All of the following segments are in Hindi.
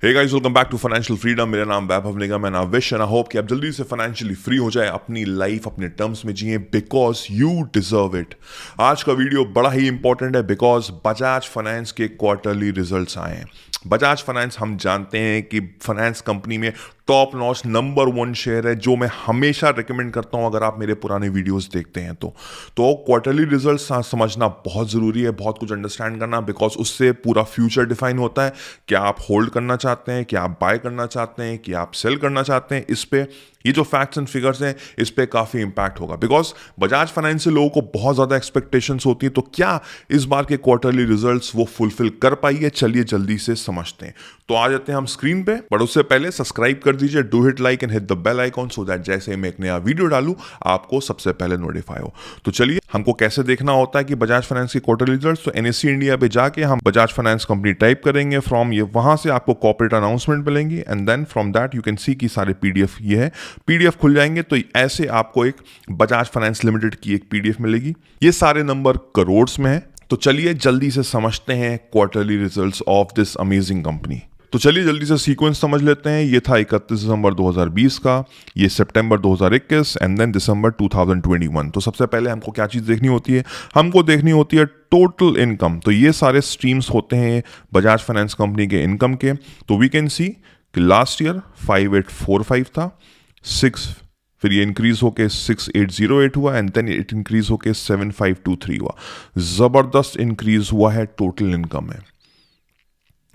Hey guys, welcome back to financial freedom. मेरा नाम वैभव निगम है, विश एंड आई होप कि आप जल्दी से फाइनेंशियली फ्री हो जाए, अपनी लाइफ अपने टर्म्स में जिए, बिकॉज यू डिजर्व इट। आज का वीडियो बड़ा ही इंपॉर्टेंट है बिकॉज बजाज फाइनेंस के क्वार्टरली रिजल्ट्स आए हैं। बजाज फाइनेंस हम जानते हैं कि फाइनेंस कंपनी में टॉप नॉच नंबर 1 शेयर है, जो मैं हमेशा रिकमेंड करता हूं अगर आप मेरे पुराने वीडियोस देखते हैं तो क्वार्टरली रिजल्ट्स समझना बहुत ज़रूरी है, बहुत कुछ अंडरस्टैंड करना, बिकॉज उससे पूरा फ्यूचर डिफाइन होता है। क्या आप होल्ड करना चाहते हैं, क्या आप बाय करना चाहते हैं, क्या आप सेल करना चाहते हैं, इस पे ये जो फैक्ट्स एंड फिगर्स हैं इस पे काफ़ी इंपैक्ट होगा। बिकॉज बजाज फाइनेंस से लोगों को बहुत ज़्यादा एक्सपेक्टेशंस होती है, तो क्या इस बार के क्वार्टरली रिजल्ट्स वो फुलफिल कर पाई है, चलिए जल्दी से समझते हैं। तो आ जाते हैं हम स्क्रीन पे, बट उससे पहले सब्सक्राइब कर दीजिए, do hit like and hit the bell icon so that जैसे मैं एक नया वीडियो डालूं आपको सबसे पहले नोटिफाई हो। तो चलिए, हमको कैसे देखना होता है कि बजाज फाइनेंस के क्वार्टरली रिजल्ट्स। तो एनएससी इंडिया पे जाके हम बजाज फाइनेंस कंपनी टाइप करेंगे, फ्रॉम ये वहां से आपको कॉर्पोरेट अनाउंसमेंट मिलेंगी and then from that you can see कि सारे पीडीएफ ये है। पीडीएफ खुल जाएंगे तो ऐसे आपको एक बजाज फाइनेंस लिमिटेड की एक पीडीएफ मिलेगी। ये सारे नंबर करोड़्स में है। तो चलिए जल्दी से समझते हैं quarterly results of this amazing company. तो चलिए जल्दी से सीक्वेंस समझ लेते हैं। ये था 31 दिसंबर 2020 का, ये सितंबर 2021 एंड देन दिसंबर 2021। तो सबसे पहले हमको क्या चीज़ देखनी होती है, हमको देखनी होती है टोटल इनकम। तो ये सारे स्ट्रीम्स होते हैं बजाज फाइनेंस कंपनी के इनकम के। तो वी कैन सी कि लास्ट ईयर 5845 था, फिर ये इंक्रीज होके 6808 हुआ एंड देन इट इंक्रीज होके 7523 हुआ। जबरदस्त इंक्रीज हुआ है टोटल इनकम में।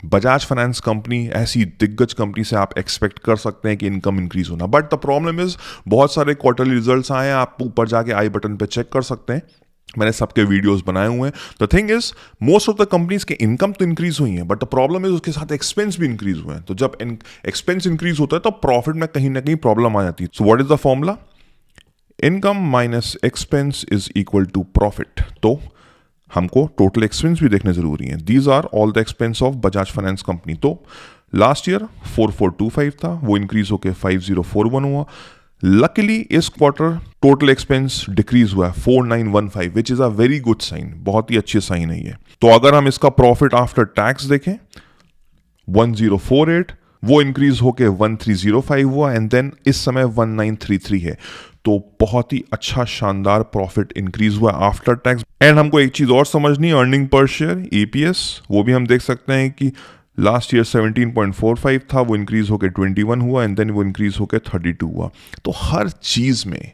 बजाज फाइनेंस कंपनी ऐसी दिग्गज कंपनी से आप एक्सपेक्ट कर सकते हैं कि इनकम इंक्रीज होना, बट द प्रॉब्लम इज बहुत सारे क्वार्टरली रिजल्ट्स आए हैं। आप ऊपर जाके आई बटन पे चेक कर सकते हैं, मैंने सबके वीडियोस बनाए हुए हैं। The thing is most of the companies के इनकम तो इंक्रीज हुई है, बट द प्रॉब्लम इज उसके साथ एक्सपेंस भी इंक्रीज हुए हैं। तो जब एक्सपेंस इंक्रीज होता है तो प्रॉफिट में कहीं ना कहीं प्रॉब्लम आ जाती है। So what is the formula? Income minus expense is equal to profit. तो हमको टोटल एक्सपेंस भी देखने जरूरी है। These are all the expense of Bajaj finance company. तो लास्ट ईयर 4425 था, वो इंक्रीज होकर 5041 हुआ। लकीली इस क्वार्टर टोटल एक्सपेंस डिक्रीज हुआ है 4915, which is a very good sign, बहुत ही अच्छी साइन है ये। तो अगर हम इसका प्रॉफिट आफ्टर टैक्स देखें 1048, वो इंक्रीज होके 1305 हुआ एंड देन इस समय 1933 है। तो बहुत ही अच्छा शानदार प्रॉफिट इंक्रीज हुआ आफ्टर टैक्स। एंड हमको एक चीज और समझनी, अर्निंग पर शेयर ईपीएस, वो भी हम देख सकते हैं कि लास्ट ईयर 17.45 था, वो इंक्रीज होके 21 हुआ एंड देन वो इंक्रीज होके 32 हुआ। तो हर चीज में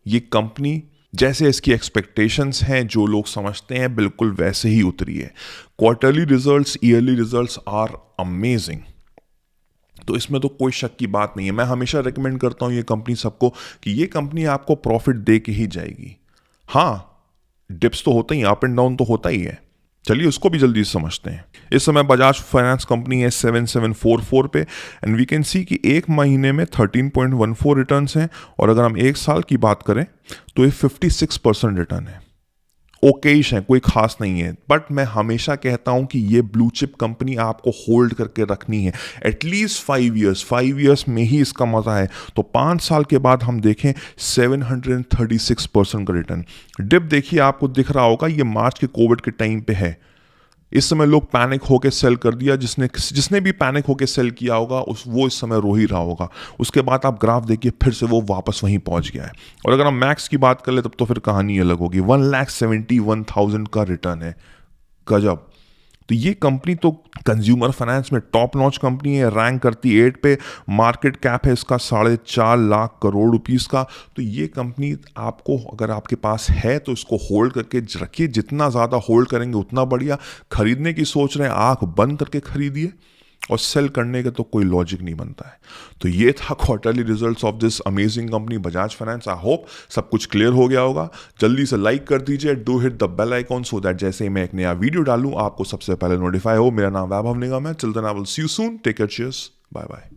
ये कंपनी जैसे इसकी एक्सपेक्टेशंस हैं, जो लोग समझते हैं, बिल्कुल वैसे ही उतरी है। Quarterly results, yearly results are amazing. तो इसमें तो कोई शक की बात नहीं है। मैं हमेशा रिकमेंड करता हूं ये कंपनी सबको कि ये कंपनी आपको प्रॉफिट दे के ही जाएगी। हाँ, डिप्स तो होता ही, अप एंड डाउन तो होता ही है। चलिए उसको भी जल्दी से समझते हैं। इस समय बजाज फाइनेंस कंपनी है 7744 पे एंड वी कैन सी कि एक महीने में 13.14 रिटर्न्स हैं, और अगर हम एक साल की बात करें तो ये 56% रिटर्न है। ओकेश है, कोई खास नहीं है, बट मैं हमेशा कहता हूं कि ये ब्लू चिप कंपनी आपको होल्ड करके रखनी है एटलीस्ट 5 इयर्स में ही इसका मजा है। तो 5 साल के बाद हम देखें 736% का रिटर्न। डिप देखिए, आपको दिख रहा होगा, ये मार्च के कोविड के टाइम पे है। इस समय लोग पैनिक होके सेल कर दिया, जिसने भी पैनिक होके सेल किया होगा वो इस समय रो ही रहा होगा। उसके बाद आप ग्राफ देखिए, फिर से वो वापस वहीं पहुंच गया है। और अगर हम मैक्स की बात कर ले तब तो फिर कहानी अलग होगी। 1,71,000 का रिटर्न है, गजब। तो ये कंपनी तो कंज्यूमर फाइनेंस में टॉप नॉच कंपनी है, रैंक करती 8 पे। मार्केट कैप है इसका 4.5 लाख करोड़ रुपीस का। तो ये कंपनी आपको, अगर आपके पास है तो इसको होल्ड करके रखिए, जितना ज़्यादा होल्ड करेंगे उतना बढ़िया। खरीदने की सोच रहे हैं, आंख बंद करके खरीदिए, और सेल करने का तो कोई लॉजिक नहीं बनता है। तो ये था quarterly results of this amazing company Bajaj finance. I hope सब कुछ क्लियर हो गया होगा। जल्दी से लाइक कर दीजिए, do hit the bell icon so that जैसे ही मैं एक नया वीडियो डालूं आपको सबसे पहले नोटिफाई हो। मेरा नाम वैभव निगम है। Till then I will see you soon, take care, cheers, bye bye.